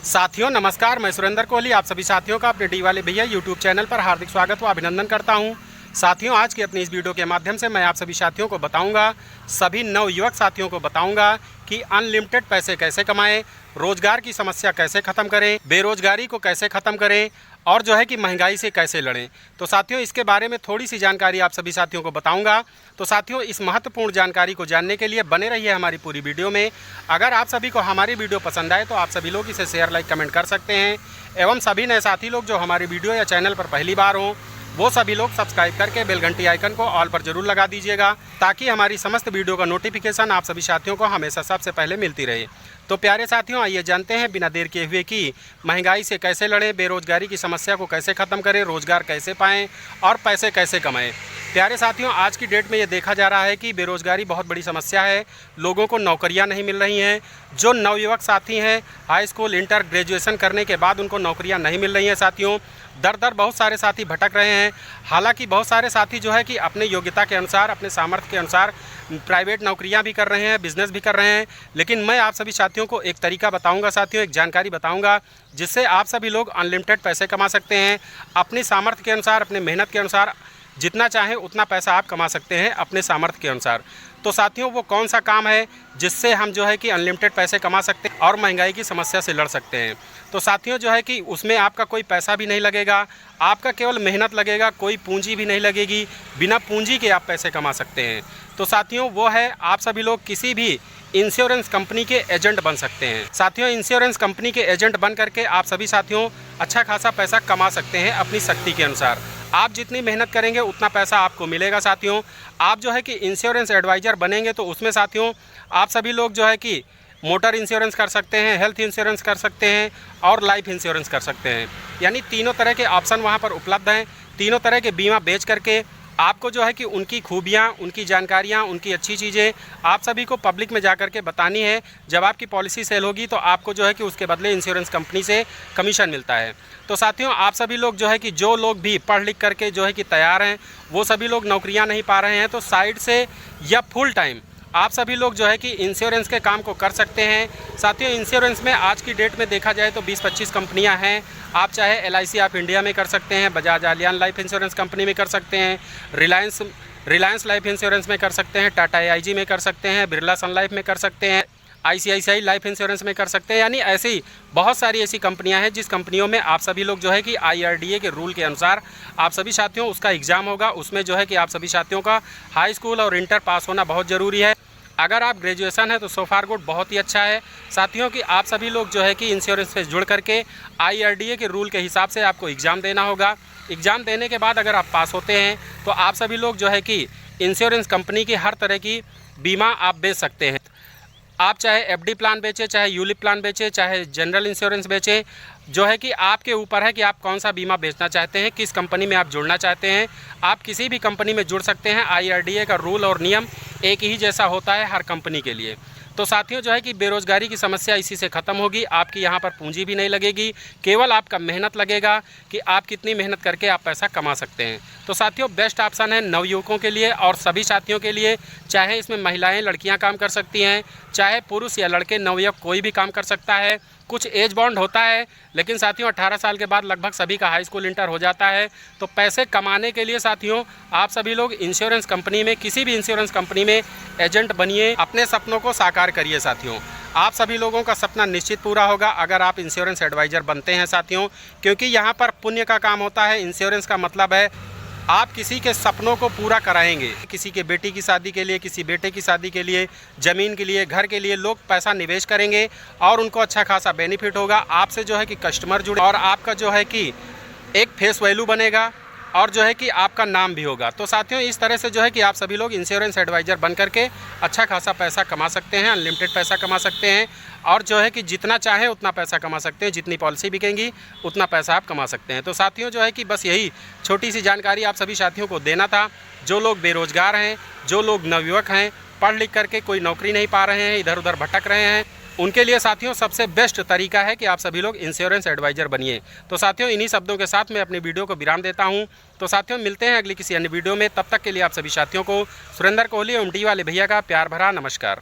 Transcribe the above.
साथियों नमस्कार, मैं सुरेंद्र कोहली आप सभी साथियों का अपने डी वाले भैया यूट्यूब चैनल पर हार्दिक स्वागत व अभिनंदन करता हूं। साथियों आज की अपनी इस वीडियो के माध्यम से मैं आप सभी साथियों को बताऊंगा, सभी नवयुवक साथियों को बताऊंगा कि अनलिमिटेड पैसे कैसे कमाएं, रोजगार की समस्या कैसे ख़त्म करें, बेरोजगारी को कैसे ख़त्म करें और जो है कि महंगाई से कैसे लड़ें। तो साथियों इसके बारे में थोड़ी सी जानकारी आप सभी साथियों को बताऊंगा। तो साथियों इस महत्वपूर्ण जानकारी को जानने के लिए बने रहिए हमारी पूरी वीडियो में। अगर आप सभी को हमारी वीडियो पसंद आए तो आप सभी लोग इसे शेयर लाइक कमेंट कर सकते हैं एवं सभी नए साथी लोग जो हमारी वीडियो या चैनल पर पहली बार हों वो सभी लोग सब्सक्राइब करके बेल घंटी आइकन को ऑल पर जरूर लगा दीजिएगा ताकि हमारी समस्त वीडियो का नोटिफिकेशन आप सभी साथियों को हमेशा सबसे पहले मिलती रहे। तो प्यारे साथियों आइए जानते हैं बिना देर किए हुए कि महंगाई से कैसे लड़ें, बेरोजगारी की समस्या को कैसे ख़त्म करें, रोजगार कैसे पाएं और पैसे कैसे कमाएं। प्यारे साथियों आज की डेट में ये देखा जा रहा है कि बेरोजगारी बहुत बड़ी समस्या है, लोगों को नौकरियां नहीं मिल रही हैं। जो नवयुवक साथी हैं हाई स्कूल इंटर ग्रेजुएशन करने के बाद उनको नौकरियां नहीं मिल रही हैं साथियों, दर दर बहुत सारे साथी भटक रहे हैं। हालांकि बहुत सारे साथी जो है कि अपने योग्यता के अनुसार, अपने सामर्थ्य के अनुसार प्राइवेट नौकरियां भी कर रहे हैं, बिजनेस भी कर रहे हैं। लेकिन मैं आप सभी साथियों को एक तरीका बताऊंगा साथियों, एक जानकारी बताऊंगा जिससे आप सभी लोग अनलिमिटेड पैसे कमा सकते हैं। अपनी सामर्थ्य के अनुसार, अपने मेहनत के अनुसार जितना चाहें उतना पैसा आप कमा सकते हैं अपने सामर्थ्य के अनुसार। तो साथियों वो कौन सा काम है जिससे हम जो है कि अनलिमिटेड पैसे कमा सकते हैं और महंगाई की समस्या से लड़ सकते हैं। तो साथियों जो है कि उसमें आपका कोई पैसा भी नहीं लगेगा, आपका केवल मेहनत लगेगा, कोई पूंजी भी नहीं लगेगी, बिना पूंजी के आप पैसे कमा सकते हैं। तो साथियों वो है आप सभी लोग किसी भी इंश्योरेंस कंपनी के एजेंट बन सकते हैं। साथियों इंश्योरेंस कंपनी के एजेंट बन करके आप सभी साथियों अच्छा खासा पैसा कमा सकते हैं अपनी शक्ति के अनुसार। आप जितनी मेहनत करेंगे उतना पैसा आपको मिलेगा साथियों। आप जो है कि इंश्योरेंस एडवाइज़र बनेंगे तो उसमें साथियों आप सभी लोग जो है कि मोटर इंश्योरेंस कर सकते हैं, हेल्थ इंश्योरेंस कर सकते हैं और लाइफ इंश्योरेंस कर सकते हैं। यानी तीनों तरह के ऑप्शन वहाँ पर उपलब्ध हैं। तीनों तरह के बीमा बेच करके आपको जो है कि उनकी खूबियाँ, उनकी जानकारियाँ, उनकी अच्छी चीज़ें आप सभी को पब्लिक में जा कर के बतानी है। जब आपकी पॉलिसी सेल होगी तो आपको जो है कि उसके बदले इंश्योरेंस कंपनी से कमीशन मिलता है। तो साथियों आप सभी लोग जो है कि जो लोग भी पढ़ लिख करके जो है कि तैयार हैं वो सभी लोग नौकरियां नहीं पा रहे हैं तो साइड से या फुल टाइम आप सभी लोग जो है कि इंश्योरेंस के काम को कर सकते हैं। साथियों इंश्योरेंस में आज की डेट में देखा जाए तो 20-25 कंपनियां हैं। आप चाहे LIC ऑफ इंडिया में कर सकते हैं, Bajaj Aliyan life insurance company में कर सकते हैं, रिलायंस लाइफ इंश्योरेंस में कर सकते हैं, टाटा AIG में कर सकते हैं, बिरला सन लाइफ में कर सकते हैं, ICICI लाइफ इंश्योरेंस में कर सकते हैं। यानी ऐसी बहुत सारी ऐसी कंपनियां हैं जिस कंपनियों में आप सभी लोग जो है कि IRDA के रूल के अनुसार आप सभी साथियों उसका एग्ज़ाम होगा। उसमें जो है कि आप सभी साथियों का हाई स्कूल और इंटर पास होना बहुत ज़रूरी है। अगर आप ग्रेजुएशन है तो सो फार गुड, बहुत ही अच्छा है साथियों कि आप सभी लोग जो है कि इंश्योरेंस से जुड़ करके IRDA के रूल के हिसाब से आपको एग्ज़ाम देना होगा। एग्ज़ाम देने के बाद अगर आप पास होते हैं तो आप सभी लोग जो है कि इंश्योरेंस कंपनी की हर तरह की बीमा आप बेच सकते हैं। आप चाहे FD प्लान बेचें, चाहे यूलिप प्लान बेचें, चाहे जनरल इंश्योरेंस बेचें, जो है कि आपके ऊपर है कि आप कौन सा बीमा बेचना चाहते हैं, किस कंपनी में आप जुड़ना चाहते हैं। आप किसी भी कंपनी में जुड़ सकते हैं। IRDA का रूल और नियम एक ही जैसा होता है हर कंपनी के लिए। तो साथियों जो है कि बेरोज़गारी की समस्या इसी से ख़त्म होगी। आपकी यहाँ पर पूंजी भी नहीं लगेगी, केवल आपका मेहनत लगेगा कि आप कितनी मेहनत करके आप पैसा कमा सकते हैं। तो साथियों बेस्ट ऑप्शन है नवयुवकों के लिए और सभी साथियों के लिए, चाहे इसमें महिलाएं लड़कियां काम कर सकती हैं, चाहे पुरुष या लड़के नवयुवक कोई भी काम कर सकता है। कुछ एज बॉन्ड होता है लेकिन साथियों 18 साल के बाद लगभग सभी का हाई स्कूल इंटर हो जाता है। तो पैसे कमाने के लिए साथियों आप सभी लोग इंश्योरेंस कंपनी में, किसी भी इंश्योरेंस कंपनी में एजेंट बनिए, अपने सपनों को साकार करिए साथियों। आप सभी लोगों का सपना निश्चित पूरा होगा अगर आप इंश्योरेंस एडवाइज़र बनते हैं साथियों, क्योंकि यहाँ पर पुण्य का काम होता है। इंश्योरेंस का मतलब है आप किसी के सपनों को पूरा कराएंगे। किसी के बेटी की शादी के लिए, किसी बेटे की शादी के लिए, ज़मीन के लिए, घर के लिए लोग पैसा निवेश करेंगे और उनको अच्छा खासा बेनिफिट होगा। आपसे जो है कि कस्टमर जुड़े और आपका जो है कि एक फेस वैल्यू बनेगा और जो है कि आपका नाम भी होगा। तो साथियों इस तरह से जो है कि आप सभी लोग इंश्योरेंस एडवाइज़र बन करके अच्छा खासा पैसा कमा सकते हैं, अनलिमिटेड पैसा कमा सकते हैं और जो है कि जितना चाहें उतना पैसा कमा सकते हैं। जितनी पॉलिसी बिकेंगी उतना पैसा आप कमा सकते हैं। तो साथियों जो है कि बस यही छोटी सी जानकारी आप सभी साथियों को देना था। जो लोग बेरोज़गार हैं, जो लोग नवयुवक हैं, पढ़ लिख करके कोई नौकरी नहीं पा रहे हैं, इधर उधर भटक रहे हैं, उनके लिए साथियों सबसे बेस्ट तरीका है कि आप सभी लोग इंश्योरेंस एडवाइज़र बनिए। तो साथियों इन्हीं शब्दों के साथ मैं अपनी वीडियो को विराम देता हूं। तो साथियों मिलते हैं अगली किसी अन्य वीडियो में। तब तक के लिए आप सभी साथियों को सुरेंद्र कोहली एवं डी वाले भैया का प्यार भरा नमस्कार।